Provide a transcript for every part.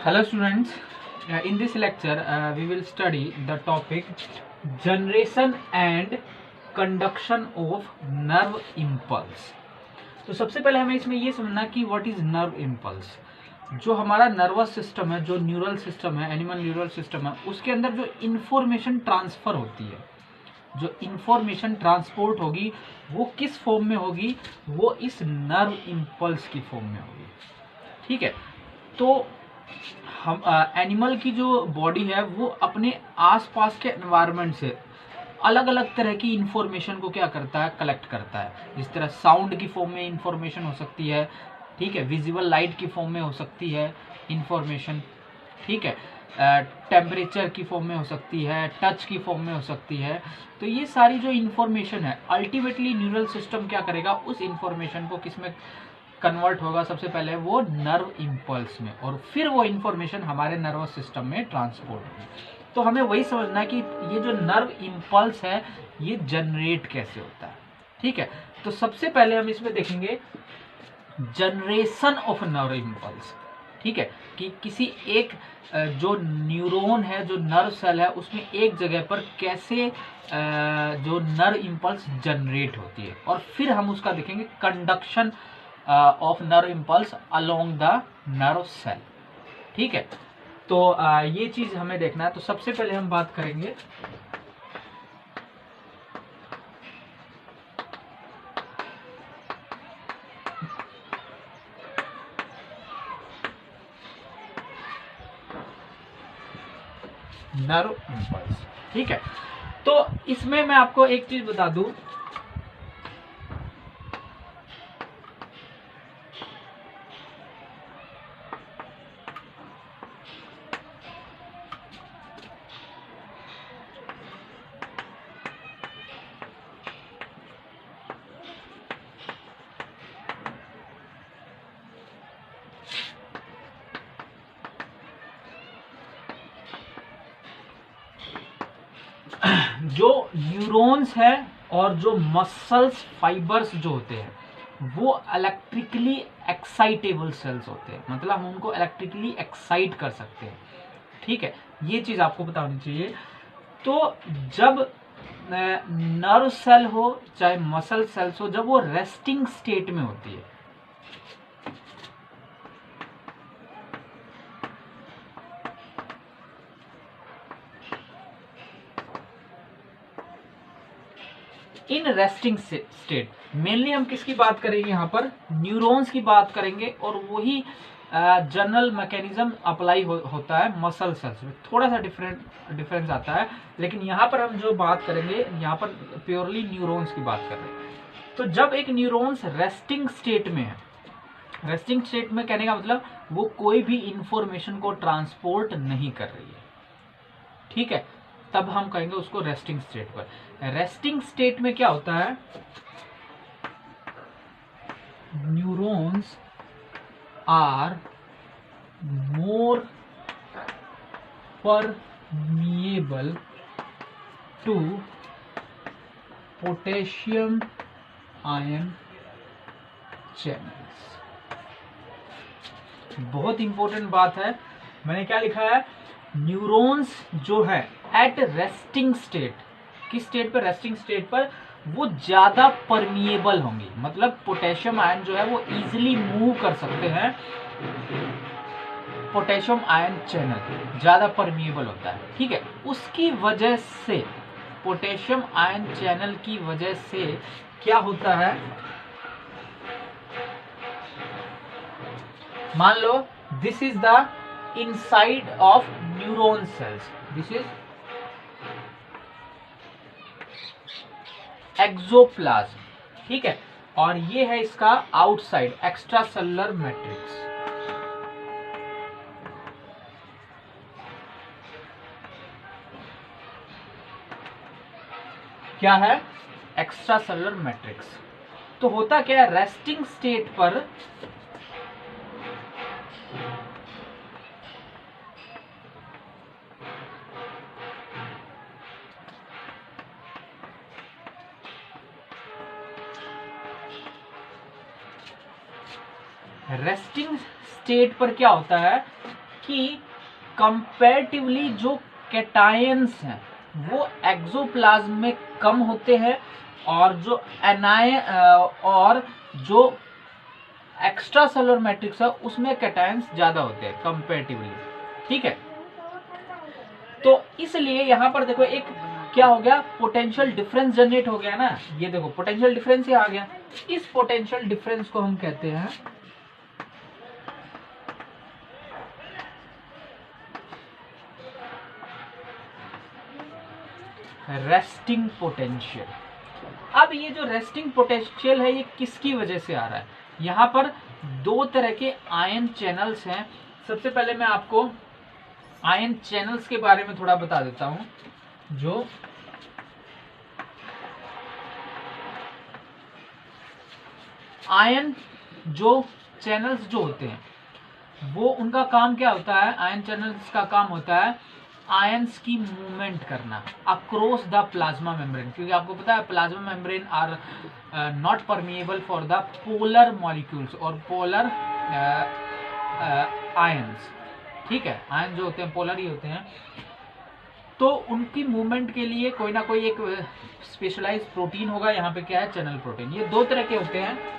Hello students, in this lecture we will study the topic generation and conduction of nerve impulse. तो सबसे पहले हमें इसमें ये समझना कि व्हाट इज नर्व इम्पल्स। जो हमारा नर्वस सिस्टम है, जो न्यूरल सिस्टम है, एनिमल न्यूरल सिस्टम है, उसके अंदर जो इंफॉर्मेशन ट्रांसफर होती है, जो इंफॉर्मेशन ट्रांसपोर्ट होगी वो किस फॉर्म में होगी, वो इस नर्व इम्पल्स की फॉर्म में होगी। ठीक है, तो हम एनिमल की जो बॉडी है वो अपने आसपास के एनवायरनमेंट से अलग अलग तरह की इंफॉर्मेशन को क्या करता है, कलेक्ट करता है। जिस तरह साउंड की फॉर्म में इंफॉर्मेशन हो सकती है, ठीक है, विजिबल लाइट की फॉर्म में हो सकती है इंफॉर्मेशन, ठीक है, टेम्परेचर की फॉर्म में हो सकती है, टच की फॉर्म में हो सकती है। तो ये सारी जो इंफॉर्मेशन है अल्टीमेटली न्यूरल सिस्टम क्या करेगा, उस इंफॉर्मेशन को किस में कन्वर्ट होगा, सबसे पहले वो नर्व इम्पल्स में, और फिर वो इंफॉर्मेशन हमारे नर्वस सिस्टम में ट्रांसपोर्ट होगी। तो हमें वही समझना है कि ये जो नर्व इम्पल्स है ये जनरेट कैसे होता है। ठीक है, तो सबसे पहले हम इसमें देखेंगे जनरेशन ऑफ नर्व इम्पल्स। ठीक है, कि किसी एक जो न्यूरॉन है, जो नर्व सेल है, उसमें एक जगह पर कैसे जो नर्व इम्पल्स जनरेट होती है, और फिर हम उसका देखेंगे conduction of nerve impulse along the nerve cell. ठीक है, तो ये चीज हमें देखना है। तो सबसे पहले हम बात करेंगे नर्व इम्पल्स। ठीक है, तो इसमें मैं आपको एक चीज बता दूं, जो न्यूरॉन्स है और जो मसल्स फाइबर्स जो होते हैं वो इलेक्ट्रिकली एक्साइटेबल सेल्स होते हैं, मतलब हम उनको इलेक्ट्रिकली एक्साइट कर सकते हैं। ठीक है, ये चीज आपको पता होनी चाहिए। तो जब नर्व सेल हो चाहे मसल सेल्स हो, जब वो रेस्टिंग स्टेट में होती है, इन रेस्टिंग स्टेट, मेनली हम किसकी बात करेंगे, यहाँ पर न्यूरॉन्स की बात करेंगे, और वही जनरल मैकेनिज्म अप्लाई होता है मसल सेल्स में। थोड़ा सा डिफरेंस आता है, लेकिन यहाँ पर हम जो बात करेंगे, यहाँ पर प्योरली न्यूरॉन्स की बात कर रहे हैं। तो जब एक न्यूरॉन्स रेस्टिंग स्टेट में है, रेस्टिंग स्टेट में कहने का मतलब वो कोई भी इंफॉर्मेशन को ट्रांसपोर्ट नहीं कर रही है, ठीक है, तब हम कहेंगे उसको रेस्टिंग स्टेट पर। रेस्टिंग स्टेट में क्या होता है, neurons are more permeable to potassium ion channels। बहुत इंपॉर्टेंट बात है, मैंने क्या लिखा है, न्यूरॉन्स जो है एट रेस्टिंग स्टेट, किस स्टेट पर, रेस्टिंग स्टेट पर, वो ज्यादा परमिएबल होंगी, मतलब पोटेशियम आयन जो है वो इजीली मूव कर सकते हैं। पोटेशियम आयन चैनल ज्यादा परमिएबल होता है, ठीक है, उसकी वजह से, पोटेशियम आयन चैनल की वजह से क्या होता है, मान लो this is the inside of neuron cells, this is axoplasm, ठीक है, और ये है इसका आउटसाइड एक्स्ट्रा सेलुलर मैट्रिक्स। क्या है, एक्स्ट्रा सेलुलर मैट्रिक्स। तो होता क्या है, रेस्टिंग स्टेट पर रेस्टिंग स्टेट पर क्या होता है कि कंपैरेटिवली जो कैटायंस हैं वो एक्सोप्लाज्म में कम होते हैं और जो और जो एक्स्ट्रा सेलुलर मैट्रिक्स है उसमें कैटायंस ज्यादा होते हैं कंपैरेटिवली। ठीक है, तो इसलिए यहां पर देखो एक क्या हो गया, पोटेंशियल डिफरेंस जनरेट हो गया ना। ये देखो पोटेंशियल डिफरेंस ही आ गया। इस पोटेंशियल डिफरेंस को हम कहते हैं रेस्टिंग पोटेंशियल। अब ये जो रेस्टिंग पोटेंशियल है ये किसकी वजह से आ रहा है? यहां पर दो तरह के आयन चैनल्स हैं। सबसे पहले मैं आपको आयन चैनल्स के बारे में थोड़ा बता देता हूं। जो आयन जो चैनल्स जो होते हैं वो उनका काम क्या होता है? आयन चैनल्स का काम होता है आयंस की मूवमेंट करना अक्रॉस द प्लाज्मा मेम्ब्रेन, क्योंकि आपको पता है plasma membrane are not permeable for the polar molecules और पोलर आयंस। ठीक है, आयन जो होते हैं पोलर ही होते हैं, तो उनकी मूवमेंट के लिए कोई ना कोई एक स्पेशलाइज्ड प्रोटीन होगा। यहाँ पे क्या है? Channel protein. ये दो तरह के होते हैं।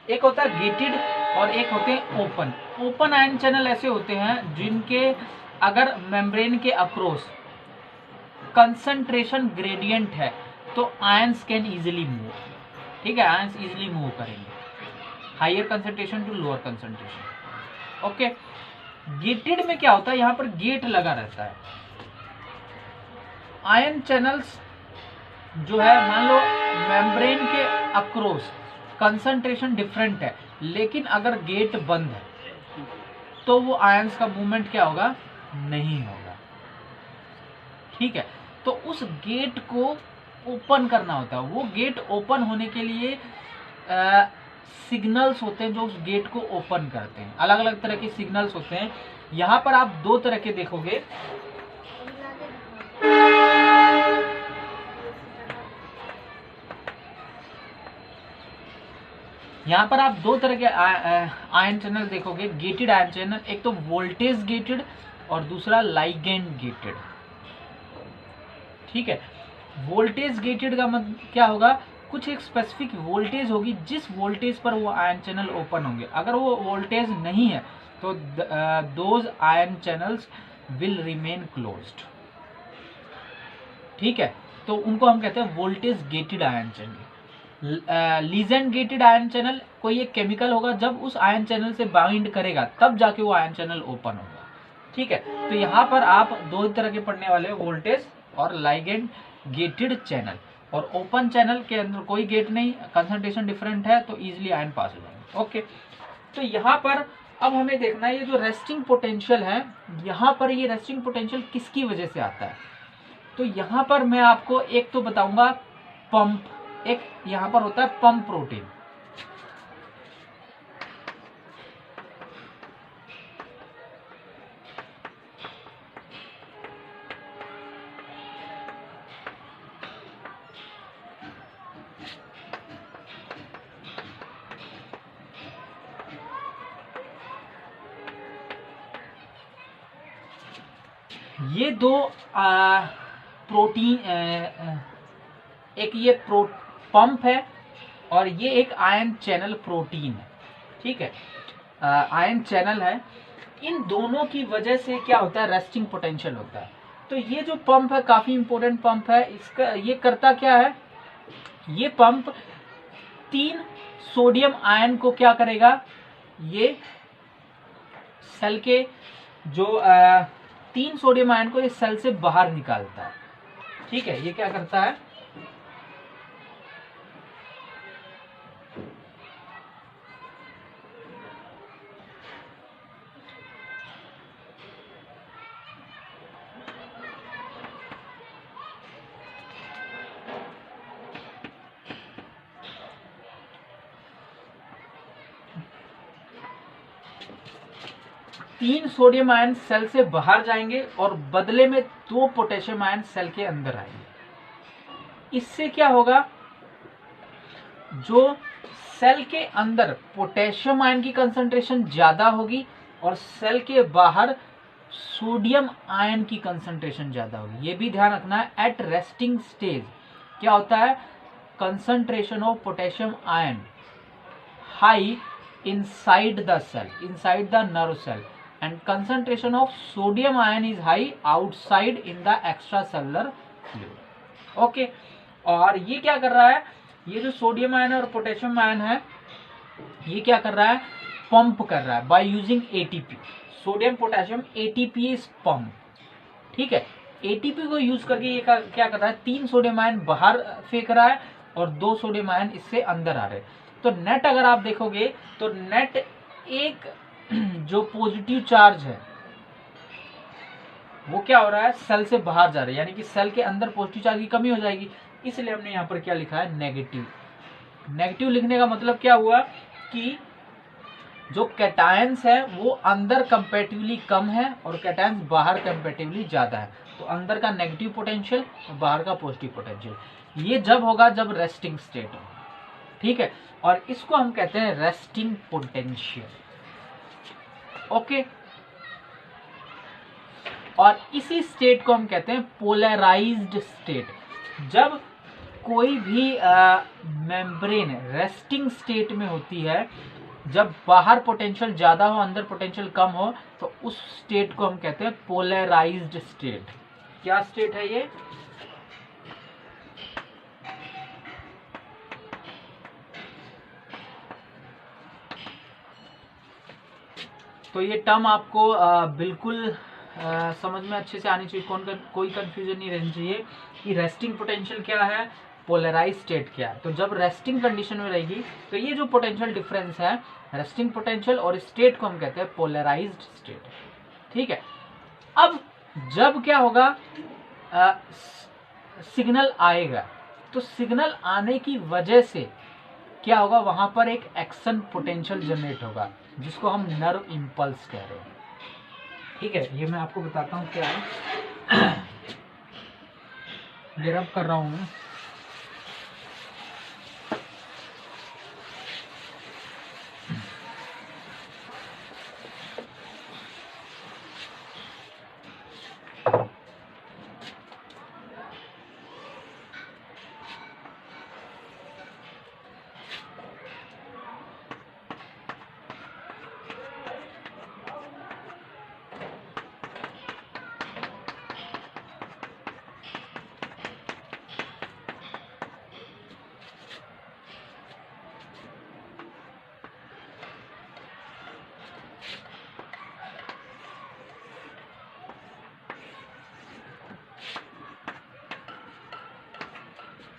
एक होता है गेटेड और एक होते हैं ओपन। ओपन आयन चैनल ऐसे होते हैं जिनके अगर मेम्ब्रेन के अक्रॉस कंसंट्रेशन ग्रेडियंट है तो आयंस कैन इजीली मूव। ठीक है, आयंस इजीली मूव करेंगे higher concentration to lower concentration. Okay, gated में क्या होता है? यहां पर गेट लगा रहता है। आयन चैनल्स जो है, मान लो मेम्ब्रेन के अक्रॉस कंसंट्रेशन डिफरेंट है, लेकिन अगर गेट बंद है तो वो आयंस का मूवमेंट क्या होगा? नहीं होगा। ठीक है, तो उस गेट को ओपन करना होता है। वो गेट ओपन होने के लिए सिग्नल्स होते हैं जो उस गेट को ओपन करते हैं। अलग अलग तरह के सिग्नल्स होते हैं। यहां पर आप दो तरह के देखोगे। यहां पर आप दो तरह के आयन चैनल देखोगे, गेटेड आयन चैनल। एक तो वोल्टेज गेटेड और दूसरा लाइगेंड गेटेड। ठीक है, वोल्टेज गेटेड का मतलब क्या होगा? कुछ एक स्पेसिफिक वोल्टेज होगी, जिस वोल्टेज पर वो आयन चैनल ओपन होंगे। अगर वो वोल्टेज नहीं है तो those ion channels will remain closed. ठीक है, तो उनको हम कहते हैं voltage gated ion channel. Legend gated ion channel कोई एक केमिकल होगा, जब उस आयन चैनल से बाइंड करेगा तब जाके वो आयन चैनल ओपन होगा। ठीक है, तो यहाँ पर आप दो तरह के पढ़ने वाले हो, वोल्टेज और लाइगेंड गेटेड चैनल। और ओपन चैनल के अंदर कोई गेट नहीं, कंसंट्रेशन डिफरेंट है तो इजिली आयन पास हो जाएंगे। ओके, तो यहाँ पर अब हमें देखना है ये जो रेस्टिंग पोटेंशियल है, यहाँ पर ये रेस्टिंग पोटेंशियल किसकी वजह से आता है? तो यहाँ पर मैं आपको एक तो बताऊंगा पंप, एक यहाँ पर होता है पंप प्रोटीन। ये दो प्रोटीन, एक ये पंप है और ये एक आयन चैनल प्रोटीन है। ठीक है, आयन चैनल है। इन दोनों की वजह से क्या होता है? रेस्टिंग पोटेंशियल होता है। तो ये जो पंप है काफी इंपॉर्टेंट पंप है। इसका ये करता क्या है? ये पंप 3 सोडियम आयन को क्या करेगा? ये सेल के जो 3 सोडियम आयन को इस सेल से बाहर निकालता है। ठीक है, ये क्या करता है? तीन सोडियम आयन सेल से बाहर जाएंगे और बदले में 2 पोटेशियम आयन सेल के अंदर आएंगे। इससे क्या होगा, जो सेल के अंदर पोटेशियम आयन की कंसंट्रेशन ज्यादा होगी और सेल के बाहर सोडियम आयन की कंसंट्रेशन ज्यादा होगी। ये भी ध्यान रखना है। एट रेस्टिंग स्टेज क्या होता है, concentration of potassium ion high inside the cell, inside the nerve cell, and concentration of sodium ion is high outside in the extra cellular fluid. Okay, और ये क्या कर रहा है, ये जो सोडियम आयन और पोटेशियम आयन है, ये क्या कर रहा है, पंप कर रहा है by using ATP. Sodium potassium ATP is pump, ठीक है। एटीपी को यूज करके ये क्या कर रहा है, 3 सोडियम आयन बाहर फेंक रहा है और 2 सोडियम आयन इससे अंदर आ रहे हैं। तो नेट अगर आप देखोगे तो नेट एक जो पॉजिटिव चार्ज है वो क्या हो रहा है, सेल से बाहर जा रहा है, यानी कि सेल के अंदर पॉजिटिव चार्ज की कमी हो जाएगी। इसलिए हमने यहाँ पर क्या लिखा है, नेगेटिव। नेगेटिव लिखने का मतलब क्या हुआ कि जो कैटायंस है वो अंदर कंपैरेटिवली कम है और कैटायंस बाहर कंपैरेटिवली ज्यादा है। तो अंदर का नेगेटिव पोटेंशियल और बाहर का पॉजिटिव पोटेंशियल, ये जब होगा जब रेस्टिंग स्टेट हो, ठीक है। और इसको हम कहते हैं रेस्टिंग पोटेंशियल। ओके, और इसी स्टेट को हम कहते हैं पोलराइज्ड स्टेट। जब कोई भी मेम्ब्रेन रेस्टिंग स्टेट में होती है, जब बाहर पोटेंशियल ज्यादा हो अंदर पोटेंशियल कम हो, तो उस स्टेट को हम कहते हैं पोलराइज्ड स्टेट। क्या स्टेट है ये, तो ये टर्म आपको बिल्कुल समझ में अच्छे से आनी चाहिए, कोई कंफ्यूजन नहीं रहनी चाहिए कि रेस्टिंग पोटेंशियल क्या है, पोलराइज स्टेट क्या है। तो जब रेस्टिंग कंडीशन में रहेगी तो ये जो पोटेंशियल डिफरेंस है रेस्टिंग पोटेंशियल और स्टेट को हम कहते हैं पोलराइज्ड स्टेट, ठीक है। अब जब क्या होगा, सिग्नल आएगा, तो सिग्नल आने की वजह से क्या होगा, वहां पर एक एक्शन पोटेंशियल जनरेट होगा जिसको हम नर्व इंपल्स कह रहे हैं, ठीक है। ये मैं आपको बताता हूँ क्या है। ये रब कर रहा हूँ मैं।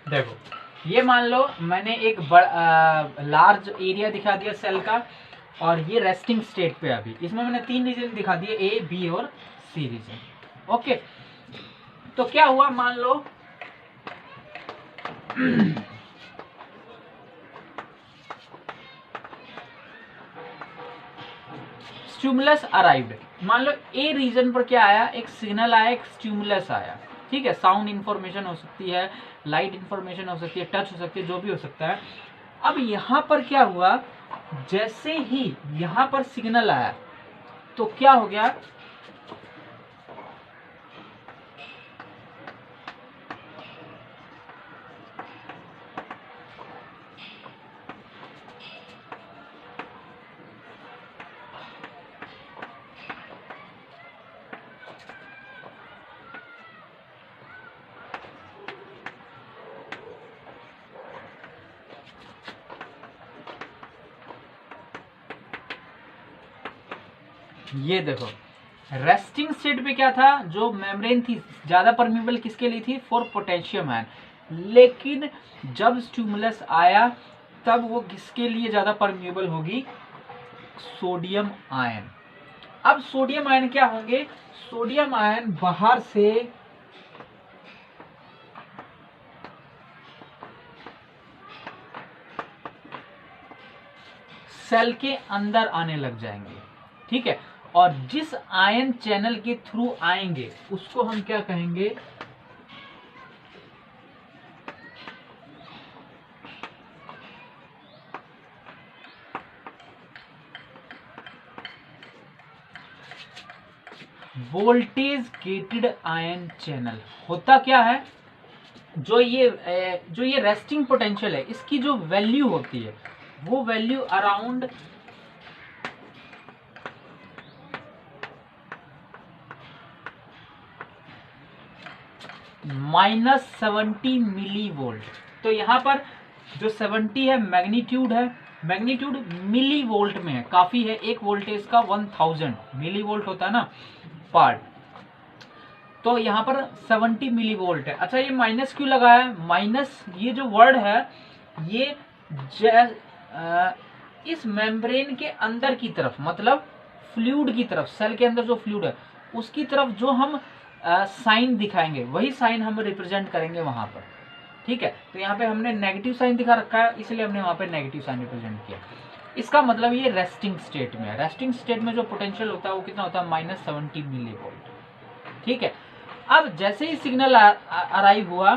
देखो, ये मान लो मैंने एक लार्ज एरिया दिखा दिया सेल का, और ये रेस्टिंग स्टेट पे अभी इसमें मैंने 3 रीजन दिखा दिए, ए, बी और सी रीजन। ओके, तो क्या हुआ, मान लो स्टिमुलस अराइव्ड। मान लो ए रीजन पर क्या आया, एक सिग्नल आया, एक स्टिमुलस आया, ठीक है। साउंड इंफॉर्मेशन हो सकती है, लाइट इंफॉर्मेशन हो सकती है, टच हो सकती है, जो भी हो सकता है। अब यहां पर क्या हुआ, जैसे ही यहां पर सिग्नल आया तो क्या हो गया, ये देखो रेस्टिंग स्टेट पे क्या था, जो मेम्ब्रेन थी ज्यादा परमिएबल किसके लिए थी, फॉर पोटेशियम आयन। लेकिन जब स्टिमुलस आया तब वो किसके लिए ज्यादा परमिएबल होगी, सोडियम आयन। अब सोडियम आयन क्या होंगे, सोडियम आयन बाहर से सेल के अंदर आने लग जाएंगे, ठीक है। और जिस आयन चैनल के थ्रू आएंगे उसको हम क्या कहेंगे, वोल्टेज गेटेड आयन चैनल होता क्या है, जो ये रेस्टिंग पोटेंशियल है, इसकी जो वैल्यू होती है वो वैल्यू अराउंड -70 मिली वोल्ट। तो यहाँ पर जो 70 है मैग्नीट्यूड है, मैग्नीट्यूड मिली वोल्ट में है, काफी है। एक वोल्टेज का 1000 मिली वोल्ट होता है ना पार्ट, तो यहाँ पर 70 मिली वोल्ट है। अच्छा, ये माइनस क्यों लगा है? माइनस ये जो वर्ड है ये इस मेम्ब्रेन के अंदर की तरफ, मतलब फ्लूइड की तरफ, सेल के अंदर जो फ्लूइड है उसकी तरफ जो हम साइन दिखाएंगे वही साइन हम रिप्रेजेंट करेंगे वहां पर। ठीक है, तो यहाँ पे हमने नेगेटिव साइन दिखा रखा है, इसलिए हमने वहां पे नेगेटिव साइन रिप्रेजेंट किया। इसका मतलब ये रेस्टिंग स्टेट में है। रेस्टिंग स्टेट में जो पोटेंशियल होता है वो कितना होता है? -70 मिली वोल्ट। ठीक है, अब जैसे ही सिग्नल अराइव हुआ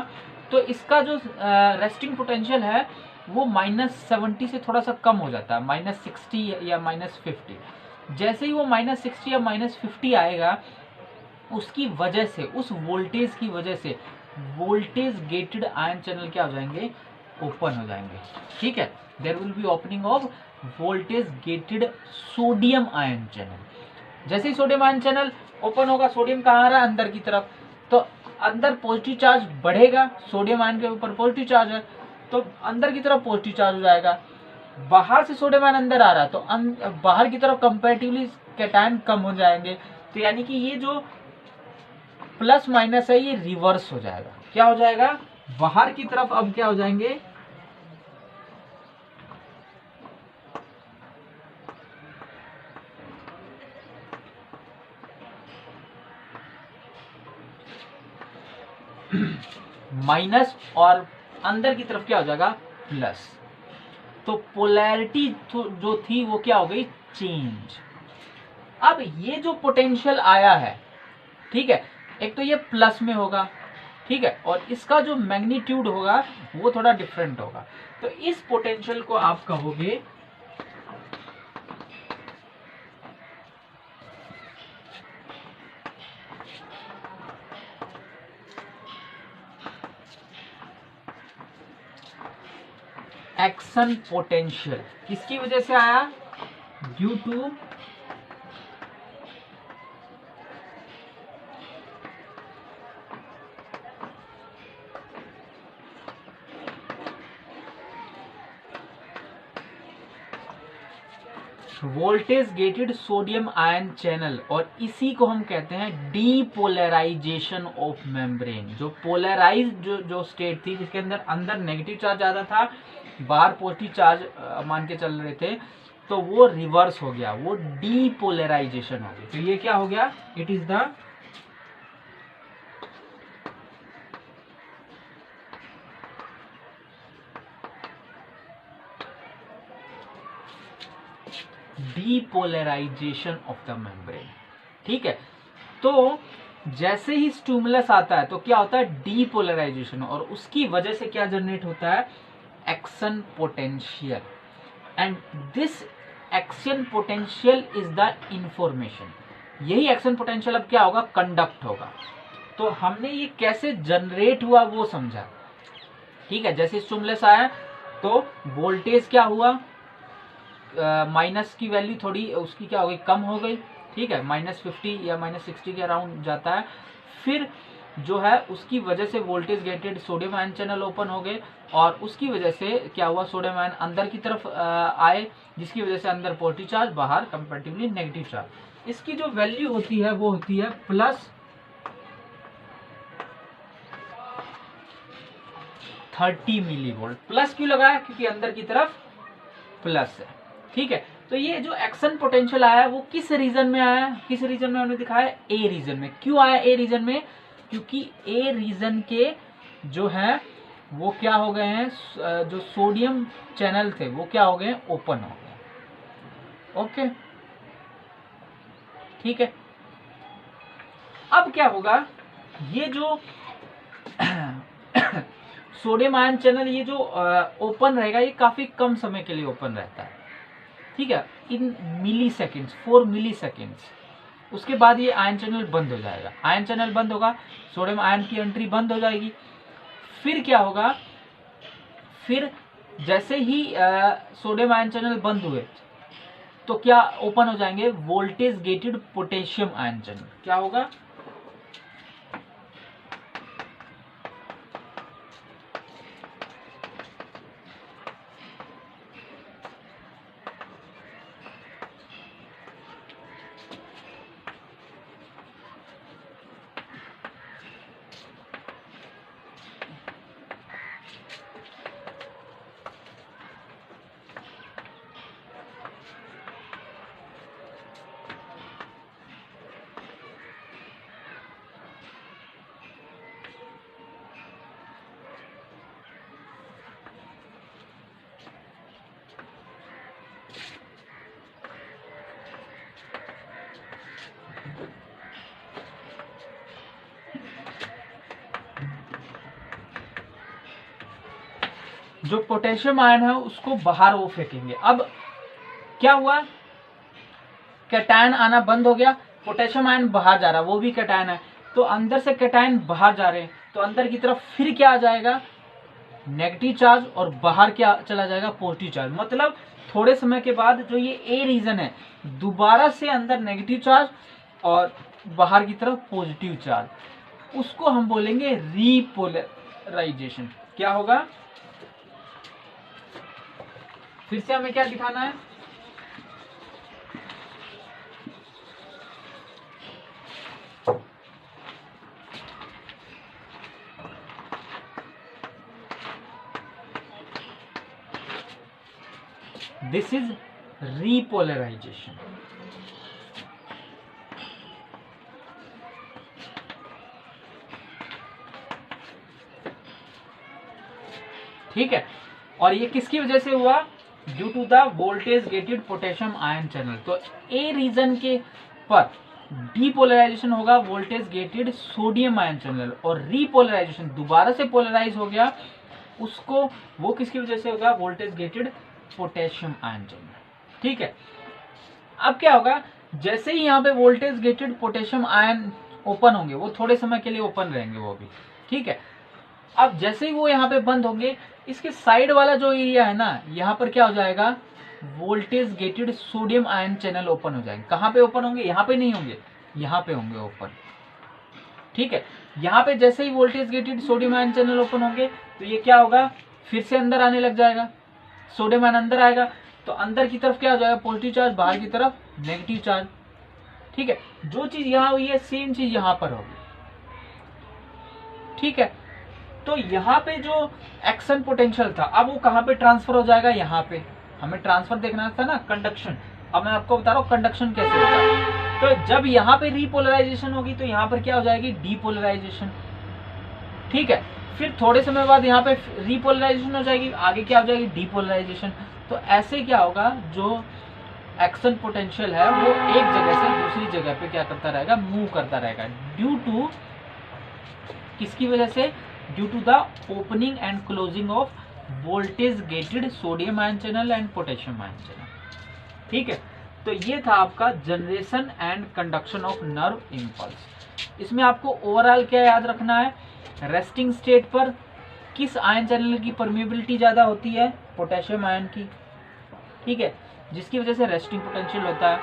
तो इसका जो रेस्टिंग पोटेंशियल है वो -70 से थोड़ा सा कम हो जाता है, -60 या -50। जैसे ही वो -60 या -50 आएगा, उसकी वजह से, उस वोल्टेज की वजह से वोल्टेज गेटेड आयन चैनल क्या हो जाएंगे? ओपन हो जाएंगे। ठीक है, there will be opening of voltage gated sodium ion channel. जैसे ही सोडियम आयन चैनल ओपन होगा, सोडियम कहाँ आ रहा है? अंदर की तरफ, तो अंदर पॉजिटिव चार्ज बढ़ेगा, सोडियम आयन के ऊपर पॉजिटिव चार्ज है तो अंदर की तरफ पॉजिटिव चार्ज हो जाएगा। बाहर से सोडियम आयन अंदर आ रहा है तो बाहर की तरफ कंपैरेटिवली कैटायन कम हो जाएंगे। तो यानी कि ये जो प्लस माइनस है ये रिवर्स हो जाएगा। क्या हो जाएगा? बाहर की तरफ अब क्या हो जाएंगे? माइनस, और अंदर की तरफ क्या हो जाएगा? प्लस। तो पोलैरिटी जो थी वो क्या हो गई? चेंज। अब ये जो पोटेंशियल आया है, ठीक है, एक तो ये प्लस में होगा, ठीक है, और इसका जो मैग्नीट्यूड होगा वो थोड़ा डिफरेंट होगा। तो इस पोटेंशियल को आप कहोगे एक्शन पोटेंशियल। किसकी वजह से आया? Due to voltage gated sodium ion channel, और इसी को हम कहते हैं डीपोलराइजेशन ऑफ मेम्ब्रेन। जो पोलराइज जो स्टेट थी, जिसके अंदर नेगेटिव चार्ज ज्यादा था, बाहर पॉजिटिव चार्ज मान के चल रहे थे, तो वो रिवर्स हो गया, वो डीपोलराइजेशन हो गई। तो ये क्या हो गया? It is the depolarisation of the membrane. ठीक है, तो जैसे ही स्टिमुलस आता है तो क्या होता है? डीपोलराइजेशन, और उसकी वजह से क्या जनरेट होता है? Action potential. And this action potential is the information. यही एक्शन पोटेंशियल अब क्या होगा? कंडक्ट होगा। तो हमने ये कैसे जनरेट हुआ वो समझा। ठीक है, जैसे स्टिमुलस आया तो वोल्टेज क्या हुआ? माइनस की वैल्यू थोड़ी उसकी क्या हो गई? कम हो गई। ठीक है, -50 या -60 के अराउंड जाता है। फिर जो है उसकी वजह से voltage gated sodium ion channel open हो गए, और उसकी वजह से क्या हुआ? सोडियम आयन अंदर की तरफ आए, जिसकी वजह से अंदर पॉजिटिव चार्ज, बाहर कंपैरेटिवली नेगेटिव चार्ज। इसकी जो वैल्यू होती है वो होती है +30 मिली वोल्ट। प्लस क्यों लगाया? क्योंकि अंदर की तरफ प्लस है। ठीक है, तो ये जो एक्शन पोटेंशियल आया है वो किस रीजन में आया? किस रीजन में हमने दिखाया? ए रीजन में। क्यों आया ए रीजन में? क्योंकि ए रीजन के जो है वो क्या हो गए हैं? जो सोडियम चैनल थे वो क्या हो गए? ओपन हो गए। ओके, ठीक है। अब क्या होगा? ये जो सोडियम आयन चैनल ये जो ओपन रहेगा, ये काफी कम समय के लिए ओपन रहता है। ठीक है, इन मिली सेकेंड्स, 4 मिली सेकेंड्स। उसके बाद ये आयन चैनल बंद हो जाएगा, आयन चैनल बंद होगा, सोडियम आयन की एंट्री बंद हो जाएगी। फिर क्या होगा, फिर जैसे ही सोडियम आयन चैनल बंद हुए तो क्या ओपन हो जाएंगे, voltage gated potassium ion channel. क्या होगा, जो पोटेशियम आयन है उसको बाहर वो फेंकेंगे। अब क्या हुआ, कैटायन आना बंद हो गया, पोटेशियम आयन बाहर जा रहा है, वो भी कैटायन है, तो अंदर से कैटायन बाहर जा रहे हैं, तो अंदर की तरफ फिर क्या आ जाएगा, नेगेटिव चार्ज, और बाहर क्या चला जाएगा, पॉजिटिव चार्ज। मतलब थोड़े समय के बाद जो ये ए रीजन है, दोबारा से अंदर नेगेटिव चार्ज और बाहर की तरफ पॉजिटिव चार्ज, उसको हम बोलेंगे रीपोलराइजेशन। क्या होगा, फिर से हमें क्या दिखाना है, दिस इज रीपोलराइजेशन। ठीक है, और ये किसकी वजह से हुआ, due to the voltage gated potassium ion channel. तो ए रीजन के पर डीपोलराइजेशन होगा voltage gated sodium ion channel, और रीपोलराइजेशन दोबारा से पोलराइज हो गया उसको, वो किसकी वजह से होगा, voltage gated potassium ion channel. ठीक है, अब क्या होगा, जैसे ही यहाँ पे voltage gated potassium ion open होंगे, वो थोड़े समय के लिए ओपन रहेंगे वो भी, ठीक है। अब जैसे ही वो यहाँ पे बंद होंगे, इसके साइड वाला जो एरिया है ना, यहाँ पर क्या हो जाएगा, voltage gated sodium ion channel open हो जाएंगे। कहाँ पे ओपन होंगे, यहाँ पे नहीं होंगे, यहाँ पे होंगे ओपन। ठीक है, यहाँ पे जैसे ही voltage gated sodium ion channel open होंगे तो ये क्या होगा, फिर से अंदर आने लग जाएगा, सोडियम आयन अंदर आएगा, तो अंदर की तरफ क्या हो जाएगा, पॉजिटिव चार्ज, बाहर की तरफ नेगेटिव चार्ज। ठीक है, जो चीज यहाँ हुई है सेम चीज यहाँ पर होगी। ठीक है, तो यहाँ पे जो एक्शन पोटेंशियल था, अब वो कहाँ पे ट्रांसफर हो जाएगा, यहाँ पे। हमें ट्रांसफर देखना था ना, कंडक्शन। अब मैं आपको बता रहा हूँ कंडक्शन कैसे होता है। तो जब यहाँ पे रीपोलराइजेशन होगी तो यहाँ पर क्या हो जाएगी, डीपोलराइजेशन। ठीक है, फिर थोड़े समय बाद यहाँ पे रीपोलराइजेशन हो जाएगी, आगे क्या हो जाएगी, डीपोलराइजेशन। तो ऐसे क्या होगा, जो एक्शन पोटेंशियल है वो एक जगह से दूसरी जगह पे क्या करता रहेगा, मूव करता रहेगा, ड्यू टू किसकी वजह से, due to the opening and closing of voltage gated sodium ion channel and potassium ion channel. ठीक है, तो ये था आपका generation and conduction of nerve impulse. इसमें आपको ओवरऑल क्या याद रखना है, रेस्टिंग स्टेट पर किस आयन चैनल की परमिएबिलिटी ज्यादा होती है, पोटेशियम आयन की। ठीक है, जिसकी वजह से रेस्टिंग पोटेंशियल होता है।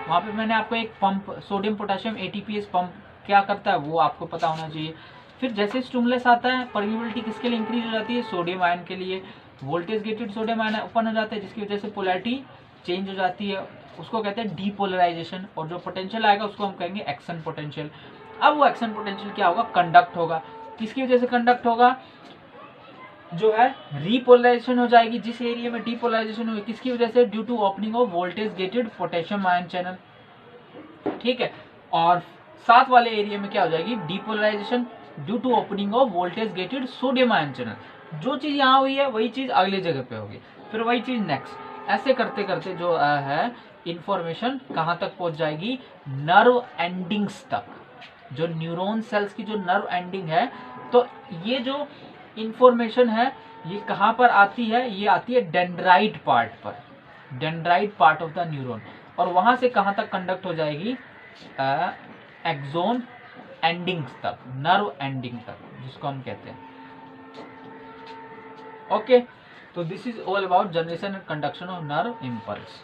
वहां पे मैंने आपको एक pump, sodium potassium ATPase pump क्या करता है वो आपको पता होना चाहिए। फिर जैसे स्टिमुलस आता है, परमिएबिलिटी किसके लिए इंक्रीज हो जाती है, सोडियम आयन के लिए। Voltage gated sodium ion open हो जाता है, जिसकी वजह से पोलैरिटी चेंज हो जाती है, उसको कहते हैं डीपोलराइजेशन। और जो पोटेंशियल आएगा उसको हम कहेंगे एक्शन पोटेंशियल। अब वो एक्शन पोटेंशियल क्या होगा, कंडक्ट होगा। किसकी वजह से कंडक्ट होगा, जो है रीपोलराइजेशन हो जाएगी। जिस एरिया में डीपोलराइजेशन हुई किसकी वजह से, due to opening of voltage gated potassium ion channel. ठीक है, और साथ वाले एरिया में क्या हो जाएगी, depolarisation due to opening of voltage gated sodium ion channel. जो चीज यहाँ हुई है वही चीज अगली जगह पे होगी, फिर वही चीज नेक्स्ट। ऐसे करते करते जो है इंफॉर्मेशन कहाँ तक पहुंच जाएगी, नर्व एंडिंग्स तक। जो न्यूरॉन सेल्स की जो नर्व एंडिंग है, तो ये जो इंफॉर्मेशन है ये कहाँ पर आती है, ये आती है डेंड्राइट पार्ट पर, dendrite part of the neuron. और वहां से कहाँ तक कंडक्ट हो जाएगी, एक्सोन एंडिंग्स तक, नर्व एंडिंग तक, जिसको हम कहते हैं। ओके, तो this is all about generation and conduction of nerve impulse.